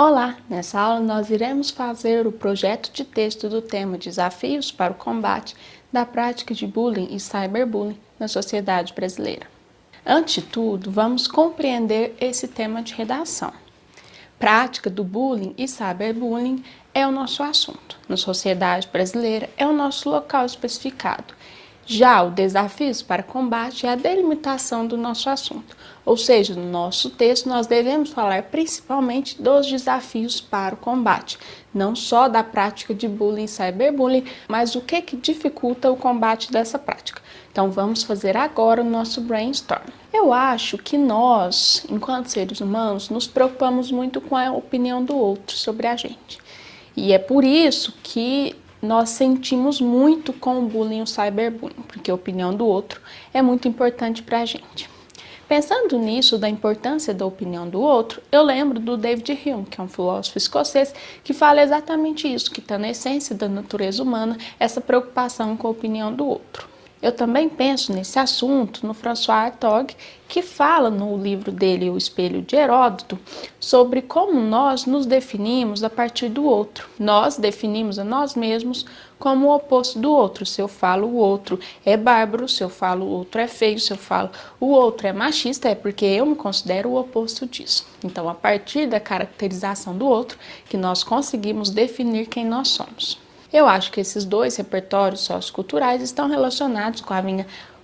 Olá! Nessa aula nós iremos fazer o projeto de texto do tema Desafios para o combate da prática de bullying e cyberbullying na sociedade brasileira. Antes de tudo, vamos compreender esse tema de redação. Prática do bullying e cyberbullying é o nosso assunto. Na sociedade brasileira é o nosso local especificado. Já o desafios para combate é a delimitação do nosso assunto, ou seja, no nosso texto nós devemos falar principalmente dos desafios para o combate, não só da prática de bullying e cyberbullying, mas o que dificulta o combate dessa prática. Então vamos fazer agora o nosso brainstorm. Eu acho que nós, enquanto seres humanos, nos preocupamos muito com a opinião do outro sobre a gente. E é por isso que nós sentimos muito com o bullying e o cyberbullying, porque a opinião do outro é muito importante para a gente. Pensando nisso, da importância da opinião do outro, eu lembro do David Hume, que é um filósofo escocês, que fala exatamente isso, que está na essência da natureza humana, essa preocupação com a opinião do outro. Eu também penso nesse assunto no François Hartog, que fala no livro dele, O Espelho de Heródoto, sobre como nós nos definimos a partir do outro. Nós definimos a nós mesmos como o oposto do outro. Se eu falo o outro é bárbaro, se eu falo o outro é feio, se eu falo o outro é machista, é porque eu me considero o oposto disso. Então, a partir da caracterização do outro, que nós conseguimos definir quem nós somos. Eu acho que esses dois repertórios socioculturais estão relacionados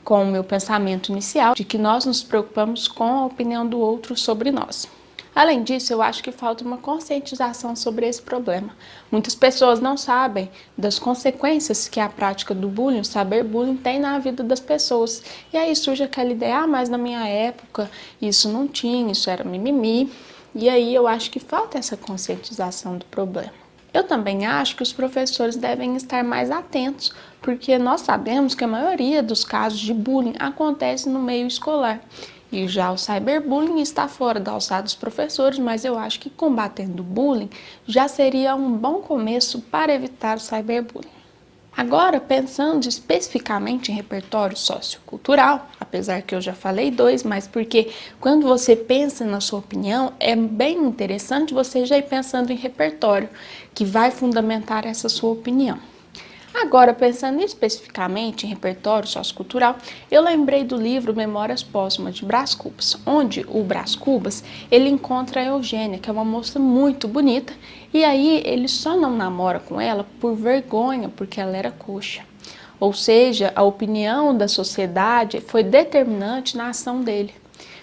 com o meu pensamento inicial de que nós nos preocupamos com a opinião do outro sobre nós. Além disso, eu acho que falta uma conscientização sobre esse problema. Muitas pessoas não sabem das consequências que a prática do bullying, o cyberbullying, tem na vida das pessoas. E aí surge aquela ideia, mas na minha época isso não tinha, isso era mimimi. E aí eu acho que falta essa conscientização do problema. Eu também acho que os professores devem estar mais atentos, porque nós sabemos que a maioria dos casos de bullying acontece no meio escolar. E já o cyberbullying está fora da alçada dos professores, mas eu acho que combatendo o bullying já seria um bom começo para evitar o cyberbullying. Agora, pensando especificamente em repertório sociocultural, apesar que eu já falei dois, mas porque quando você pensa na sua opinião, é bem interessante você já ir pensando em repertório, que vai fundamentar essa sua opinião. Agora, pensando especificamente em repertório sociocultural, eu lembrei do livro Memórias Póstumas de Brás Cubas, onde o Brás Cubas ele encontra a Eugênia, que é uma moça muito bonita, e aí ele só não namora com ela por vergonha, porque ela era coxa. Ou seja, a opinião da sociedade foi determinante na ação dele.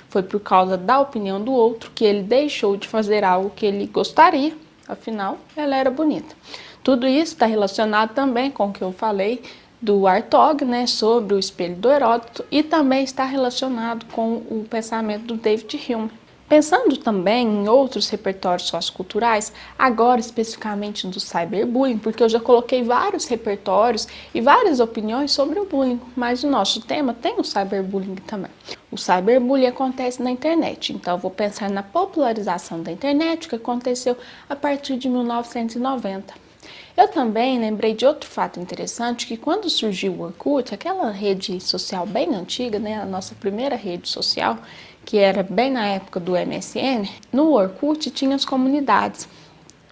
Foi por causa da opinião do outro que ele deixou de fazer algo que ele gostaria, afinal, ela era bonita. Tudo isso está relacionado também com o que eu falei do Hartog, sobre o espelho do Heródoto, e também está relacionado com o pensamento do David Hume. Pensando também em outros repertórios socioculturais, agora especificamente do cyberbullying, porque eu já coloquei vários repertórios e várias opiniões sobre o bullying, mas o nosso tema tem o cyberbullying também. O cyberbullying acontece na internet, então eu vou pensar na popularização da internet, que aconteceu a partir de 1990. Eu também lembrei de outro fato interessante, que quando surgiu o Orkut, aquela rede social bem antiga, a nossa primeira rede social, que era bem na época do MSN, no Orkut tinha as comunidades.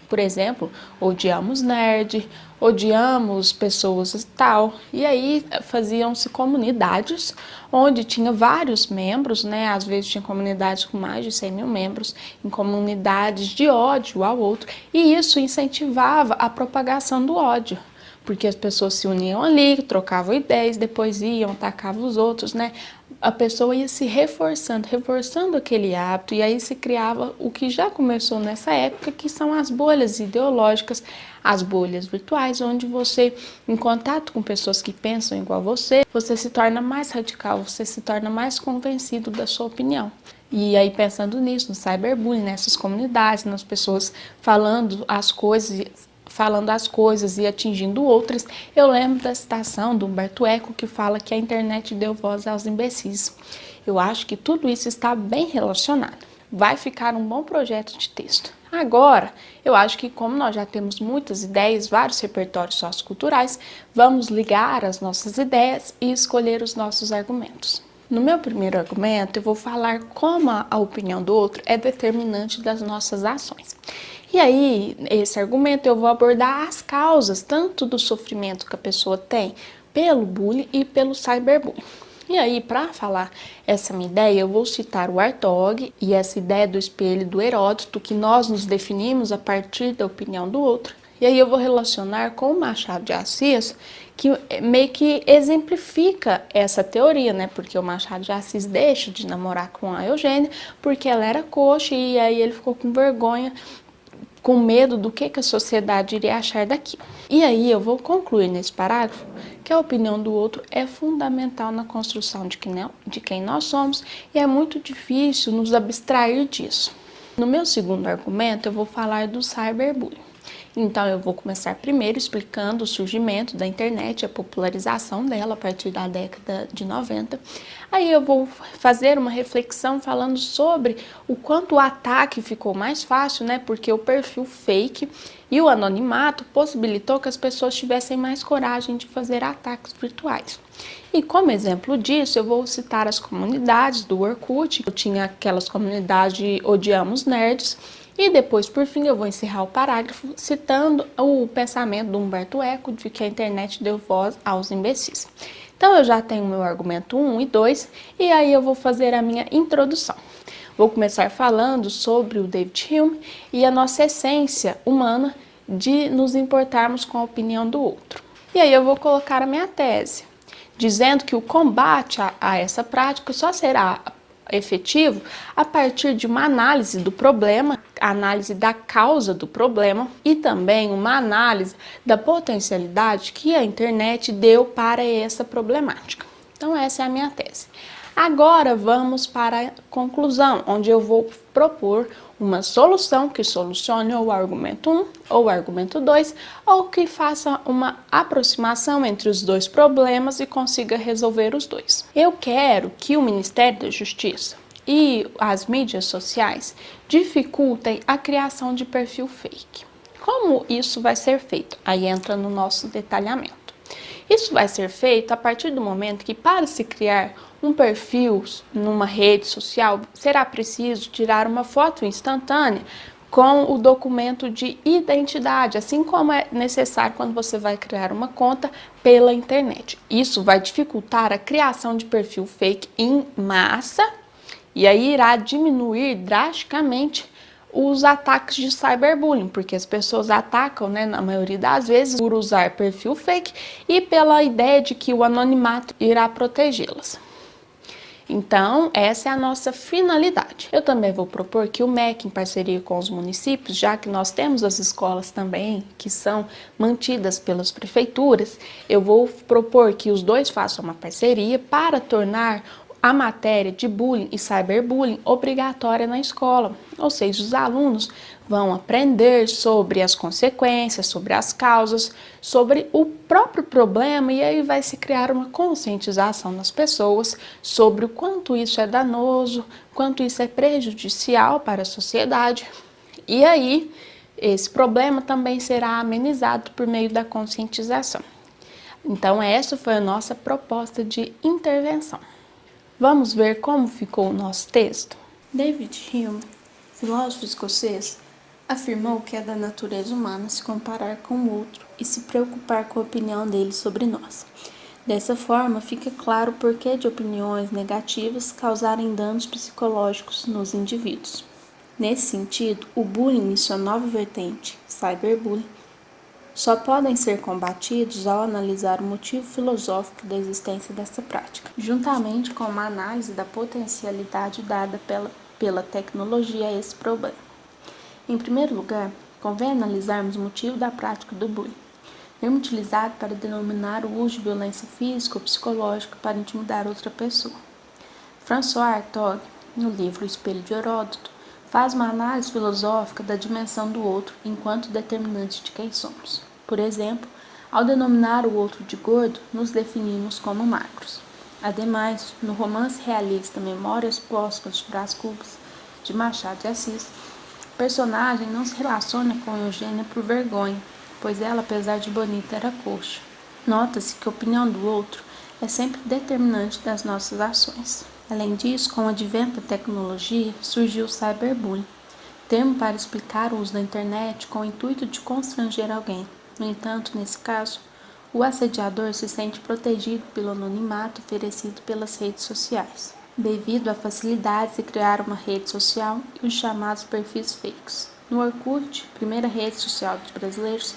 Por exemplo, odiamos nerd, odiamos pessoas tal, e aí faziam-se comunidades onde tinha vários membros, às vezes tinha comunidades com mais de 100 mil membros, em comunidades de ódio ao outro, e isso incentivava a propagação do ódio, porque as pessoas se uniam ali, trocavam ideias, depois iam, atacavam os outros, A pessoa ia se reforçando aquele hábito, e aí se criava o que já começou nessa época, que são as bolhas ideológicas, as bolhas virtuais, onde você, em contato com pessoas que pensam igual a você se torna mais radical, você se torna mais convencido da sua opinião. E aí, pensando nisso, no cyberbullying, nessas comunidades, nas pessoas falando as coisas e atingindo outras, eu lembro da citação do Humberto Eco, que fala que a internet deu voz aos imbecis. Eu acho que tudo isso está bem relacionado. Vai ficar um bom projeto de texto. Agora, eu acho que como nós já temos muitas ideias, vários repertórios socioculturais, vamos ligar as nossas ideias e escolher os nossos argumentos. No meu primeiro argumento, eu vou falar como a opinião do outro é determinante das nossas ações. E aí, esse argumento eu vou abordar as causas tanto do sofrimento que a pessoa tem pelo bullying e pelo cyberbullying. E aí, para falar essa minha ideia, eu vou citar o Hartog e essa ideia do espelho do Heródoto, que nós nos definimos a partir da opinião do outro. E aí eu vou relacionar com o Machado de Assis, que meio que exemplifica essa teoria, né? Porque o Machado de Assis deixa de namorar com a Eugênia porque ela era coxa e aí ele ficou com vergonha, com medo do que a sociedade iria achar daquilo. E aí eu vou concluir nesse parágrafo que a opinião do outro é fundamental na construção de quem nós somos e é muito difícil nos abstrair disso. No meu segundo argumento, eu vou falar do cyberbullying. Então, eu vou começar primeiro explicando o surgimento da internet, a popularização dela a partir da década de 90. Aí eu vou fazer uma reflexão falando sobre o quanto o ataque ficou mais fácil, né? Porque o perfil fake e o anonimato possibilitou que as pessoas tivessem mais coragem de fazer ataques virtuais. E como exemplo disso, eu vou citar as comunidades do Orkut. Eu tinha aquelas comunidades de Odiamos Nerds. E depois, por fim, eu vou encerrar o parágrafo citando o pensamento do Humberto Eco de que a internet deu voz aos imbecis. Então, eu já tenho meu argumento 1 e 2, e aí eu vou fazer a minha introdução. Vou começar falando sobre o David Hume e a nossa essência humana de nos importarmos com a opinião do outro. E aí eu vou colocar a minha tese, dizendo que o combate a essa prática só será efetivo a partir de uma análise do problema, a análise da causa do problema e também uma análise da potencialidade que a internet deu para essa problemática. Então essa é a minha tese. Agora vamos para a conclusão, onde eu vou propor uma solução que solucione ou o argumento 1 ou o argumento 2, ou que faça uma aproximação entre os dois problemas e consiga resolver os dois. Eu quero que o Ministério da Justiça e as mídias sociais dificultem a criação de perfil fake. Como isso vai ser feito? Aí entra no nosso detalhamento. Isso vai ser feito a partir do momento que, para se criar um perfil numa rede social, será preciso tirar uma foto instantânea com o documento de identidade, assim como é necessário quando você vai criar uma conta pela internet. Isso vai dificultar a criação de perfil fake em massa e aí irá diminuir drasticamente os ataques de cyberbullying, porque as pessoas atacam, né, na maioria das vezes, por usar perfil fake e pela ideia de que o anonimato irá protegê-las. Então, essa é a nossa finalidade. Eu também vou propor que o MEC, em parceria com os municípios, já que nós temos as escolas também, que são mantidas pelas prefeituras, eu vou propor que os dois façam uma parceria para tornar a matéria de bullying e cyberbullying obrigatória na escola, ou seja, os alunos vão aprender sobre as consequências, sobre as causas, sobre o próprio problema e aí vai se criar uma conscientização nas pessoas sobre o quanto isso é danoso, quanto isso é prejudicial para a sociedade e aí esse problema também será amenizado por meio da conscientização. Então essa foi a nossa proposta de intervenção. Vamos ver como ficou o nosso texto? David Hume, filósofo escocês, afirmou que é da natureza humana se comparar com o outro e se preocupar com a opinião dele sobre nós. Dessa forma, fica claro o porquê de opiniões negativas causarem danos psicológicos nos indivíduos. Nesse sentido, o bullying e sua nova vertente, cyberbullying, só podem ser combatidos ao analisar o motivo filosófico da existência dessa prática, juntamente com uma análise da potencialidade dada pela tecnologia a esse problema. Em primeiro lugar, convém analisarmos o motivo da prática do bullying, termo utilizado para denominar o uso de violência física ou psicológica para intimidar outra pessoa. François Hartog, no livro O Espelho de Heródoto, faz uma análise filosófica da dimensão do outro enquanto determinante de quem somos. Por exemplo, ao denominar o outro de gordo, nos definimos como magros. Ademais, no romance realista Memórias Póstumas de Brás Cubas, de Machado de Assis, o personagem não se relaciona com Eugênia por vergonha, pois ela, apesar de bonita, era coxa. Nota-se que a opinião do outro é sempre determinante das nossas ações. Além disso, com o advento da tecnologia, surgiu o cyberbullying, termo para explicar o uso da internet com o intuito de constranger alguém. No entanto, nesse caso, o assediador se sente protegido pelo anonimato oferecido pelas redes sociais, devido à facilidade de criar uma rede social e os chamados perfis fakes. No Orkut, primeira rede social dos brasileiros,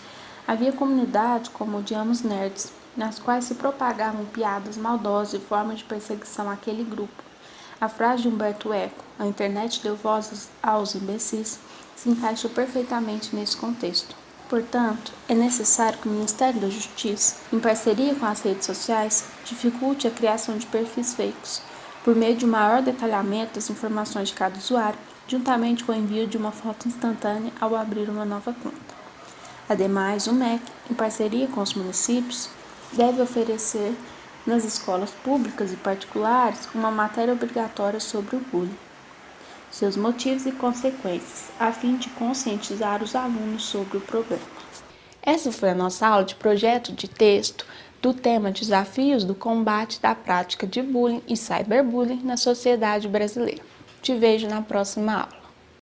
havia comunidades como Odiamos Nerds, nas quais se propagavam piadas maldosas e formas de perseguição àquele grupo. A frase de Humberto Eco, a internet deu voz aos imbecis, se encaixa perfeitamente nesse contexto. Portanto, é necessário que o Ministério da Justiça, em parceria com as redes sociais, dificulte a criação de perfis fakes, por meio de um maior detalhamento das informações de cada usuário, juntamente com o envio de uma foto instantânea ao abrir uma nova conta. Ademais, o MEC, em parceria com os municípios, deve oferecer nas escolas públicas e particulares uma matéria obrigatória sobre o bullying, seus motivos e consequências, a fim de conscientizar os alunos sobre o problema. Essa foi a nossa aula de projeto de texto do tema Desafios do combate da prática de bullying e cyberbullying na sociedade brasileira. Te vejo na próxima aula.